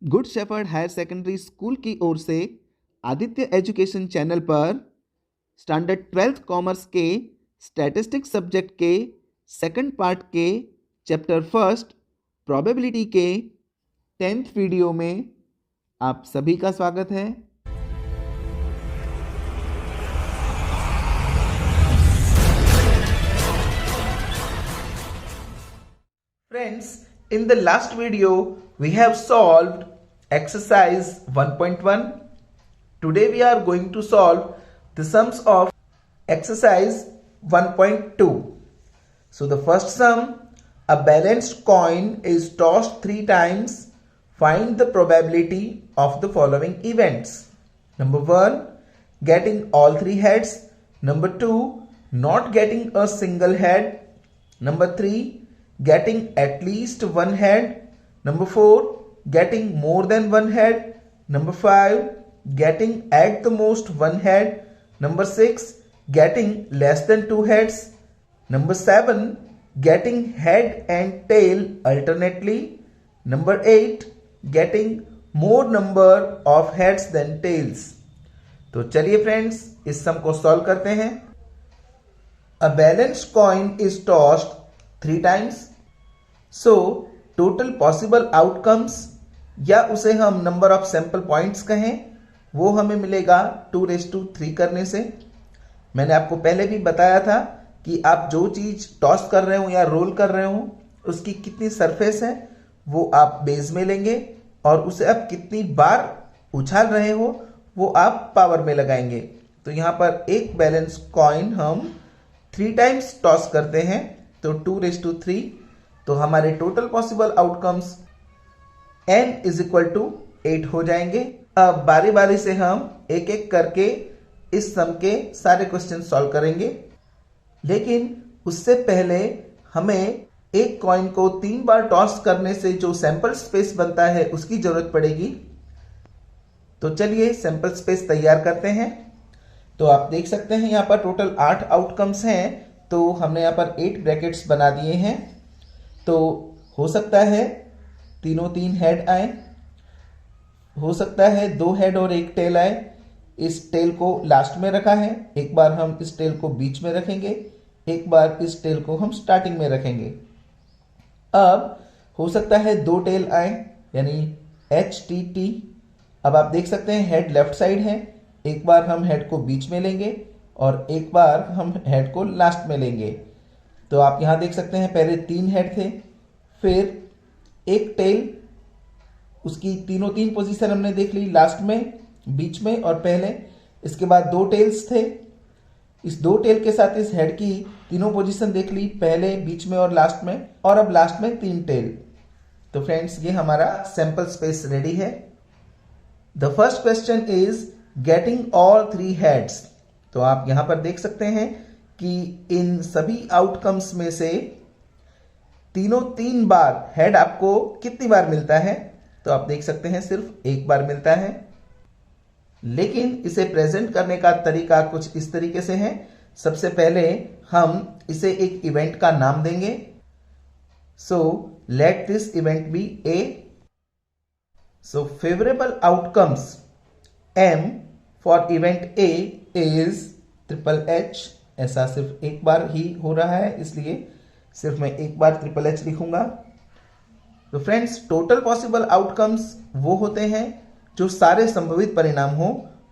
Good Shepherd Higher Secondary School की ओर से आदित्य एजुकेशन चैनल पर स्टैंडर्ड 12th कॉमर्स के स्टैटिस्टिक्स सब्जेक्ट के सेकंड पार्ट के चैप्टर फर्स्ट प्रोबेबिलिटी के 10th वीडियो में आप सभी का स्वागत है। Friends, in the last video we have solved exercise 1.1. Today we are going to solve the sums of exercise 1.2. So the first sum, a balanced coin is tossed 3 times. Find the probability of the following events. Number 1, getting all 3 heads. Number 2, not getting a single head. Number 3, getting at least one head. Number 4, getting more than one head. Number 5, getting at the most one head. Number 6, getting less than 2 heads. Number 7, getting head and tail alternately. Number 8, getting more number of heads than tails. तो चलिए friends इस सम को solve करते हैं। A balanced coin is tossed 3 times. So total possible outcomes या उसे हम number of sample points कहें वो हमें मिलेगा 2⁵ करने से। मैंने आपको पहले भी बताया था कि आप जो चीज टॉस कर रहे हो या रोल कर रहे हो उसकी कितनी सरफेस है वो आप बेस में लेंगे और उसे आप कितनी बार उछाल रहे हो वो आप पावर में लगाएंगे। तो यहां पर एक बैलेंस कॉइन हम 3 टाइम्स टॉस करते हैं तो 2⁵, तो हमारे टोटल पॉसिबल आउटकम्स n = 8 हो जाएंगे। अब बारी बारी से हम एक एक करके इस सम के सारे क्वेश्चन सॉल्व करेंगे, लेकिन उससे पहले हमें एक कॉइन को 3 बार टॉस करने से जो सैंपल स्पेस बनता है उसकी जरूरत पड़ेगी। तो चलिए सैंपल स्पेस तैयार करते हैं। तो आप देख सकते हैं यहाँ पर टोटल 8 आउटकम्स हैं, तो हमने यहाँ पर 8 ब्रैकेट्स बना दिए हैं। तो हो सकता है तीनों 3 हेड आए, हो सकता है 2 हेड और 1 टेल आए। इस टेल को लास्ट में रखा है, एक बार हम इस टेल को बीच में रखेंगे, एक बार इस टेल को हम स्टार्टिंग में रखेंगे। अब हो सकता है 2 टेल आए यानी HTT। अब आप देख सकते हैं हेड लेफ्ट साइड है, एक बार हम हेड को बीच में लेंगे और एक बार हम हेड को लास्ट में लेंगे। तो आप यहां देख सकते हैं पहले 3 हेड थे, फिर एक टेल, उसकी तीनों 3 पोजीशन हमने देख ली, लास्ट में, बीच में और पहले। इसके बाद 2 टेल्स थे, इस 2 टेल के साथ इस हेड की तीनों पोजीशन देख ली, पहले, बीच में और लास्ट में, और अब लास्ट में 3 टेल। तो फ्रेंड्स ये हमारा सैंपल स्पेस रेडी है। The first question is getting all 3 heads. तो आप यहां पर देख सकते हैं कि इन सभी आउटकम्स में से तीनों 3 बार हेड आपको कितनी बार मिलता है? तो आप देख सकते हैं सिर्फ 1 बार मिलता है, लेकिन इसे प्रेजेंट करने का तरीका कुछ इस तरीके से है। सबसे पहले हम इसे एक इवेंट का नाम देंगे। So let this event be A। So favourable outcomes M for event A is HHH। ऐसा सिर्फ 1 बार ही हो रहा है, इसलिए सिर्फ मैं 1 बार HHH लिखूंगा। तो फ्रेंड्स टोटल पॉसिबल आउटकम्स वो होते हैं जो सारे संभावित परिणाम हो,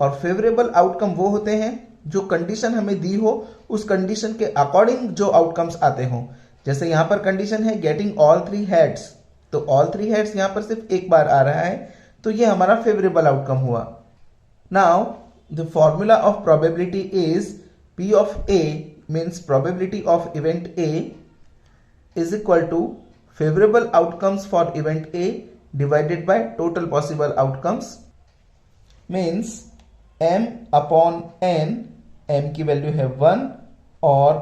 और फेवरेबल आउटकम वो होते हैं जो कंडीशन हमें दी हो उस कंडीशन के अकॉर्डिंग जो आउटकम्स आते हो। जैसे यहां पर कंडीशन है गेटिंग ऑल 3 हेड्स, तो ऑल 3 हेड्स यहां पर सिर्फ 1 बार आ रहा है, तो ये हमारा फेवरेबल आउटकम हुआ। Now the formula of probability is P of A means probability of event A is equal to favorable outcomes for event A divided by total possible outcomes, means M upon N। M की value है 1 और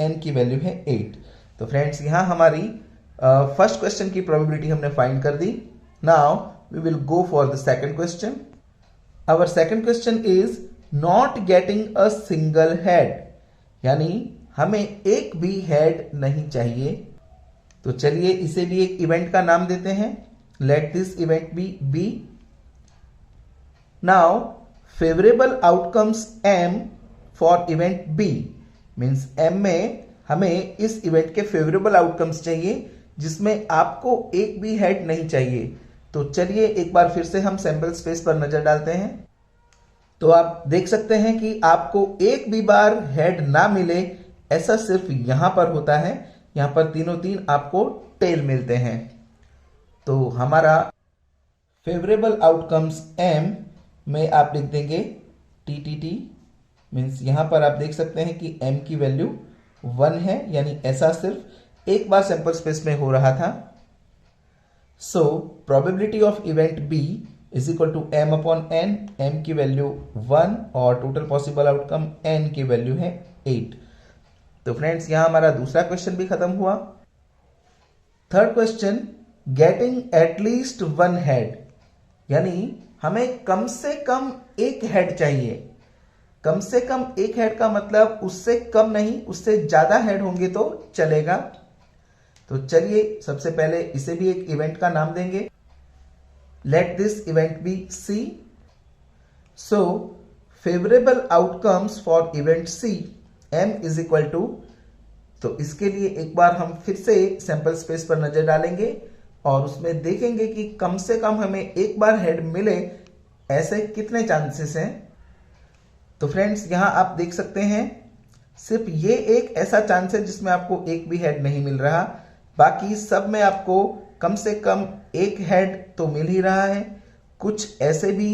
N की value है 8। तो friends यहां हमारी first question की probability हमने फाइंड कर दी। Now we will go for the second question. Our second question is not getting a single head, यानी हमें एक भी हेड नहीं चाहिए। तो चलिए इसे भी एक इवेंट का नाम देते हैं। let this event be B. Now favorable outcomes M for event B means M में हमें इस इवेंट के फेवरेबल आउटकम्स चाहिए जिसमें आपको एक भी हेड नहीं चाहिए। तो चलिए एक बार फिर से हम सैंपल स्पेस पर नजर डालते हैं। तो आप देख सकते हैं कि आपको एक भी बार हेड ना मिले, ऐसा सिर्फ यहां पर होता है। यहां पर तीनों तीन आपको टेल मिलते हैं। तो हमारा फेवरेबल आउटकम्स एम में आप लिख देंगे टी मीन्स यहां पर आप देख सकते हैं कि एम की वैल्यू 1 है, यानी ऐसा सिर्फ एक बार सैंपल स्पेस में हो रहा था। So probability of event B is equal to M upon N. M की वैल्यू 1 और टोटल पॉसिबल आउटकम एन की वैल्यू है 8। तो फ्रेंड्स यहां हमारा दूसरा क्वेश्चन भी खत्म हुआ। Third question, getting at least 1 head, यानी हमें कम से कम एक हेड चाहिए। कम से कम एक हेड का मतलब उससे कम नहीं, उससे ज्यादा हेड होंगे तो चलेगा। तो चलिए सबसे पहले इसे भी एक इवेंट का नाम देंगे। Let this event be C. So favourable outcomes for event C M is equal to, तो इसके लिए एक बार हम फिर से सैंपल स्पेस पर नजर डालेंगे और उसमें देखेंगे कि कम से कम हमें एक बार हेड मिले ऐसे कितने चांसेस हैं। तो फ्रेंड्स यहां आप देख सकते हैं सिर्फ ये एक ऐसा चांस है जिसमें आपको एक भी हेड नहीं मिल रहा, बाकी सब में आपको कम से कम एक हेड तो मिल ही रहा है। कुछ ऐसे भी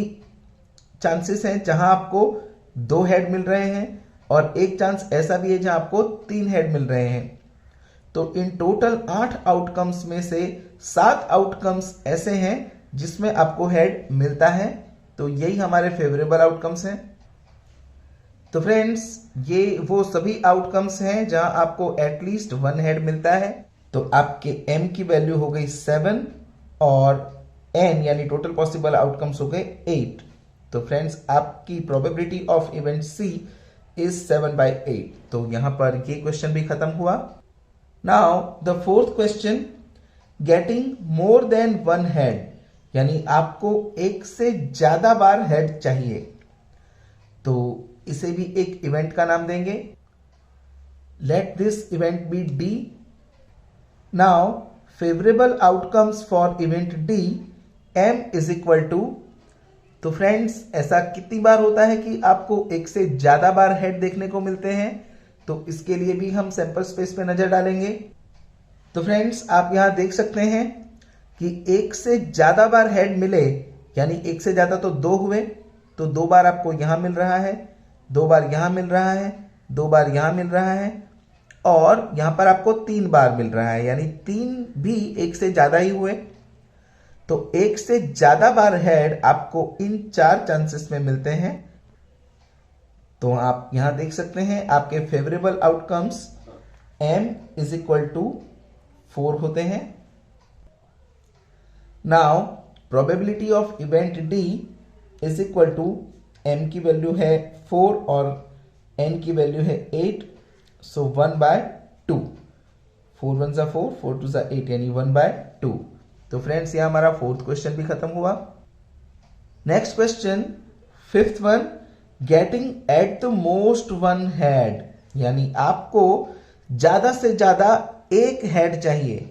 चांसेस हैं जहां आपको 2 हेड मिल रहे हैं और एक चांस ऐसा भी है जहां आपको 3 हेड मिल रहे हैं। तो इन टोटल 8 आउटकम्स में से 7 आउटकम्स ऐसे हैं जिसमें आपको हेड मिलता है। तो यही हमारे फेवरेबल आउटकम्स हैं। तो फ्रेंड्स ये वो सभी आउटकम्स हैं जहां आपको एटलीस्ट 1 हेड मिलता है। तो आपके m की वैल्यू हो गई 7 और n यानी टोटल पॉसिबल आउटकम्स हो गए 8। तो फ्रेंड्स आपकी probability of event C is 7/8। तो यहां पर ये क्वेश्चन भी खत्म हुआ। Now the fourth question, getting more than 1 head, यानी आपको एक से ज्यादा बार हेड चाहिए। तो इसे भी एक इवेंट का नाम देंगे। Let this event be D. Now favourable outcomes for event D M is equal to, तो फ्रेंड्स ऐसा कितनी बार होता है कि आपको एक से ज्यादा बार हेड देखने को मिलते हैं। तो इसके लिए भी हम सैंपल स्पेस पे नजर डालेंगे। तो फ्रेंड्स आप यहां देख सकते हैं कि एक से ज्यादा बार हेड मिले, यानी एक से ज्यादा तो 2 हुए, तो 2 बार आपको यहां मिल रहा है, 2 बार यहां मिल रहा है, 2 बार यहां मिल रहा है और यहां पर आपको 3 बार मिल रहा है, यानी 3 भी एक से ज्यादा ही हुए। तो एक से ज्यादा बार हेड आपको इन 4 चांसेस में मिलते हैं। तो आप यहां देख सकते हैं आपके favourable outcomes m is equal to 4 होते हैं। Now probability of event d is equal to m की वैल्यू है 4 और n की वैल्यू है 8, सो 1/2। 4 1 जा 4, 4 2 जा 8, यानी 1/2। तो फ्रेंड्स यहां हमारा फोर्थ क्वेश्चन भी खत्म हुआ। Next question, fifth one, getting at the most 1 head, यानी आपको ज्यादा से ज्यादा एक हेड चाहिए,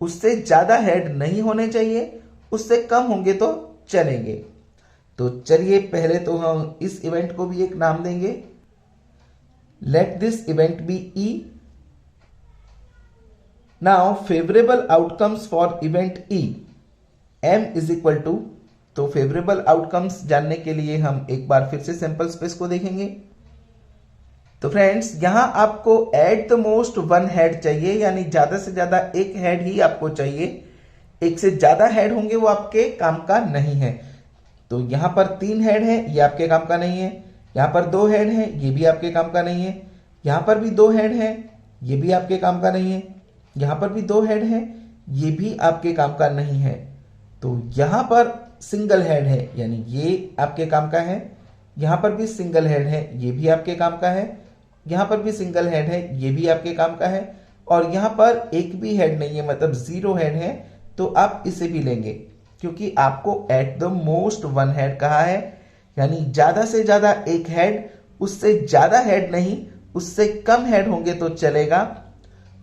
उससे ज्यादा हेड नहीं होने चाहिए, उससे कम होंगे तो चलेंगे। तो चलिए पहले तो हम इस इवेंट को भी एक नाम देंगे। Let this event be E. Now favourable outcomes for event E m is equal to, तो फेवरेबल आउटकम्स जानने के लिए हम एक बार फिर से सैंपल स्पेस को देखेंगे। तो फ्रेंड्स यहां आपको एट द मोस्ट 1 हेड चाहिए, यानी ज्यादा से ज्यादा एक हेड ही आपको चाहिए। एक से ज्यादा हेड होंगे वो आपके काम का नहीं है। तो यहां पर 3 हेड है, ये आपके काम का नहीं है। यहां पर 2 हेड है, ये भी आपके काम का नहीं है। यहां पर भी 2 हेड है, ये भी आपके काम का नहीं है। यहां पर भी 2 हेड है, ये भी आपके काम का नहीं है। तो यहां पर सिंगल हेड है, यानी ये आपके काम का है। यहां पर भी सिंगल हेड है, ये भी आपके काम का है। यहां पर भी सिंगल हेड है, ये भी आपके काम का है। और यहां पर एक भी हेड नहीं है, मतलब 0 हेड है, तो आप इसे भी लेंगे। क्योंकि आपको at the most one head कहा है, यानी ज्यादा से ज्यादा एक हेड, उससे ज्यादा हेड नहीं, उससे कम हेड होंगे तो चलेगा।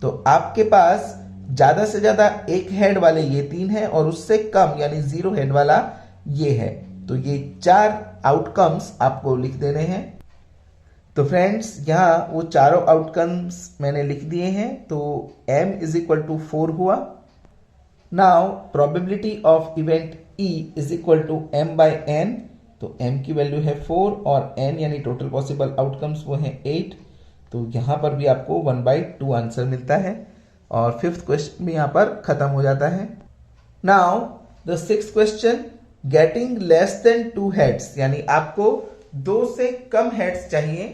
तो आपके पास ज्यादा से ज्यादा एक हेड वाले ये 3 है और उससे कम यानी 0 हेड वाला ये है। तो ये 4 आउटकम्स आपको लिख देने हैं। तो फ्रेंड्स यहाँ वो चारों आउटकम्स मैंने लिख दिए हैं। तो m इज इक्वल टू 4 हुआ। Now probability of event E is equal to m by n। तो m की वैल्यू है 4 और n यानी टोटल पॉसिबल आउटकम्स वो है 8। तो यहां पर भी आपको 1/2 आंसर मिलता है और फिफ्थ क्वेश्चन भी यहां पर खत्म हो जाता है। Now the sixth question, getting less than 2 heads, यानी आपको 2 से कम हेड्स चाहिए।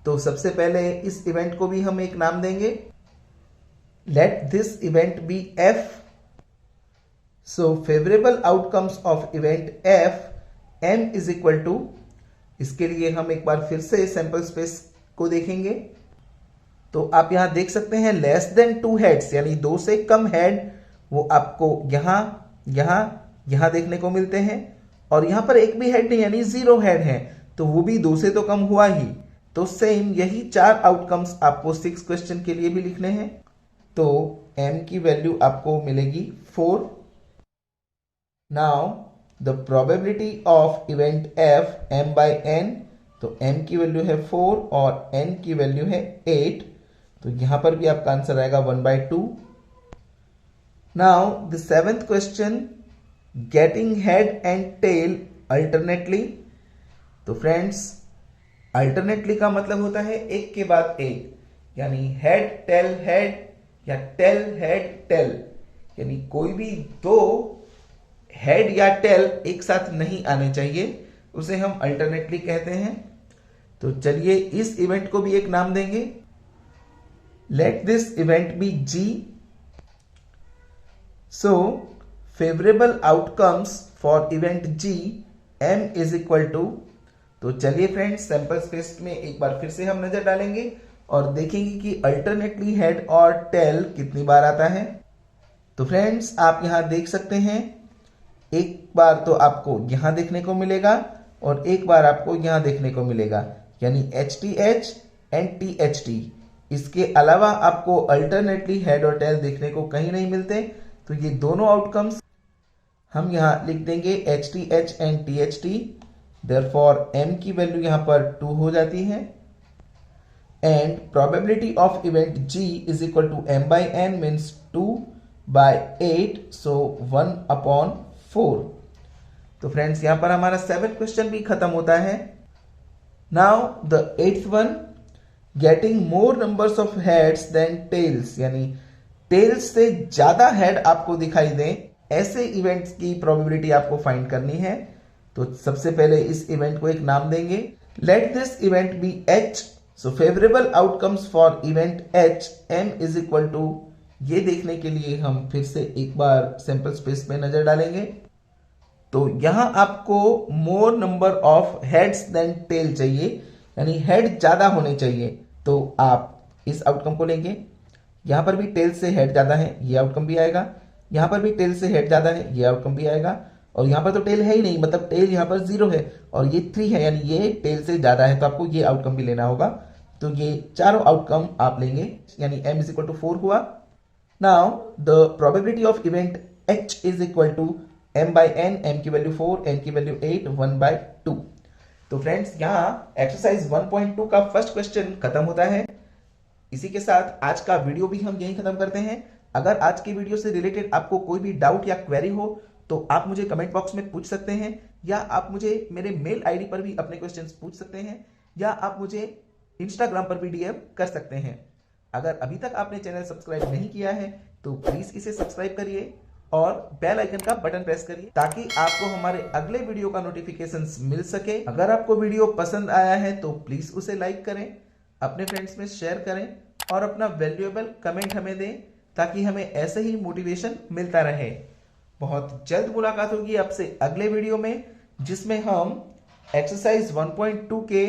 तो सबसे पहले इस इवेंट को भी हम एक नाम देंगे, let this event be F। So favourable outcomes of event F, M is equal to, इसके लिए हम एक बार फिर से सैंपल स्पेस को देखेंगे। तो आप यहां देख सकते हैं लेस देन 2 हेड्स यानी 2 से कम हेड वो आपको यहां देखने को मिलते हैं, और यहां पर एक भी हेड नहीं यानी 0 हेड है, तो वो भी 2 से तो कम हुआ ही। तो सेम यही 4 आउटकम्स आपको 6 क्वेश्चन के लिए भी लिखने हैं। तो m की वैल्यू आपको मिलेगी 4। Now the probability of event F m by n, तो m की वैल्यू है 4 और n की वैल्यू है 8। तो यहां पर भी आपका आंसर आएगा 1/2। Now the seventh question, getting head and tail alternately. तो फ्रेंड्स अल्टरनेटली का मतलब होता है एक के बाद एक, यानी हेड टेल हेड या टेल हेड टेल, यानी कोई भी 2 हेड या टेल एक साथ नहीं आने चाहिए, उसे हम अल्टरनेटली कहते हैं। तो चलिए इस इवेंट को भी एक नाम देंगे, let this event be G। So favourable outcomes for event G, M is equal to. तो चलिए फ्रेंड्स सैंपल स्पेस में एक बार फिर से हम नजर डालेंगे और देखेंगे कि अल्टरनेटली हेड और टेल कितनी बार आता है। तो फ्रेंड्स आप यहां देख सकते हैं, एक बार तो आपको यहां देखने को मिलेगा और एक बार आपको यहां देखने को मिलेगा, यानी HTH एंड THT। इसके अलावा आपको अल्टरनेटली हेड और टेल देखने को कहीं नहीं मिलते। तो ये दोनों आउटकम्स हम यहां लिख देंगे HTH and THT। Therefore m की वैल्यू यहां पर 2 हो जाती है and probability of event G is equal to m by n means 2/8, so 1/4। तो फ्रेंड्स यहां पर हमारा 7th क्वेश्चन भी खत्म होता है। Now the 8th one, getting more numbers of heads than tails, यानी टेल्स से ज्यादा हेड आपको दिखाई दें, ऐसे इवेंट्स की प्रोबेबिलिटी आपको फाइंड करनी है। तो सबसे पहले इस इवेंट को एक नाम देंगे, let this event be H। So favourable outcomes for event H, M is equal to, ये देखने के लिए हम फिर से एक बार सैंपल स्पेस में नजर डालेंगे। तो यहां आपको more number of heads than tail चाहिए, यानी हेड ज्यादा होने चाहिए। तो आप इस आउटकम को लेंगे, यहां पर भी टेल से हेड ज्यादा है, ये आउटकम भी आएगा। यहां पर भी टेल से हेड ज्यादा है, ये आउटकम भी आएगा। और यहां पर तो टेल है ही नहीं, मतलब टेल यहां पर 0 है और ये 3 है, यानी ये टेल से ज्यादा है, तो आपको ये आउटकम भी लेना होगा। तो ये चारों आउटकम आप लेंगे, यानी m इज इक्वल टू 4 हुआ। Now the probability of event H is equal to m by n, m की वैल्यू 4, n की वैल्यू 8, 1/2। तो फ्रेंड्स यहाँ एक्सरसाइज 1.2 का फर्स्ट क्वेश्चन खत्म होता है। इसी के साथ आज का वीडियो भी हम यहीं खत्म करते हैं। अगर आज की वीडियो से रिलेटेड आपको कोई भी डाउट या क्वेरी हो तो आप मुझे कमेंट बॉक्स में पूछ सकते हैं, या आप मुझे मेरे मेल आईडी पर भी अपने क्वेश्चंस पूछ सकते हैं, या आप मुझे इंस्टाग्राम पर भी डीएम कर सकते हैं। अगर अभी तक आपने चैनल सब्सक्राइब नहीं किया है तो प्लीज इसे सब्सक्राइब करिए और बेल आइकन का बटन प्रेस करिए ताकि आपको हमारे अगले वीडियो का नोटिफिकेशंस मिल सके। अगर आपको वीडियो पसंद आया है तो प्लीज उसे लाइक करें, अपने फ्रेंड्स में शेयर करें और अपना वैल्यूएबल कमेंट हमें दें ताकि हमें ऐसे ही मोटिवेशन मिलता रहे। बहुत जल्द मुलाकात होगी आपसे अगले वीडियो में, जिसमें हम एक्सरसाइज 1.2 के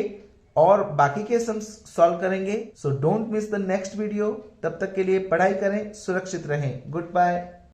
और बाकी के सम्स सॉल्व करेंगे। So don't miss the next video. तब तक के लिए पढ़ाई करें, सुरक्षित रहें। Good bye.